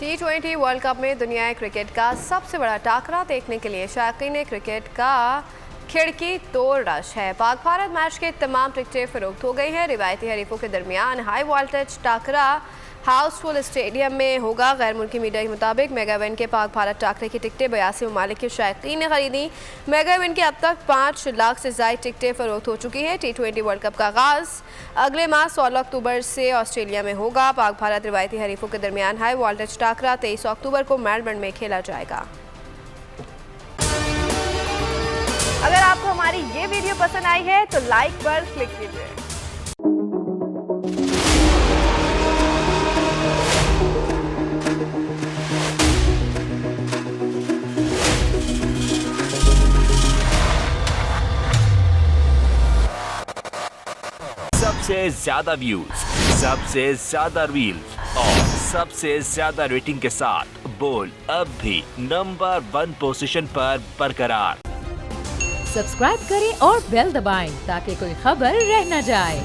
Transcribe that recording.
T20 world cup में दुनियाई cricket का सबसे बड़ा टाकरा देखने के लिए शायकीन क्रिकेट का खिड़की तोड़ रश है। पाक भारत मैच के तमाम टिकटें फरोख्त हो गई हैं। रिवायती हरीफों के दरमियान हाई वोल्टेज टाकरा हाउसफुल स्टेडियम में होगा। गैर मुल्की मीडिया के मुताबिक मेगा इवेंट के पाक भारत टाकरे की टिकटें 82 ममालिक के शायकीन ने खरीदी। मेगा इवेंट के अब तक 5 लाख से ज़ायद टिकटें फरोख्त हो चुकी है। T20 वर्ल्ड कप का आगाज़ अगले माह 16 अक्टूबर से ऑस्ट्रेलिया में होगा। पाक भारत रिवायती हरीफों के दरमियान हाई वोल्टेज टाकरा 23 अक्टूबर को मेलबर्न में खेला जाएगा। अगर आपको हमारी ये वीडियो पसंद आई है तो लाइक पर क्लिक कीजिए। सबसे ज्यादा व्यूज, सबसे ज्यादा रील्स और सबसे ज्यादा रेटिंग के साथ बोल अब भी नंबर 1 पोजीशन पर बरकरार। सब्सक्राइब करें और बेल दबाएं ताकि कोई खबर रह न जाए।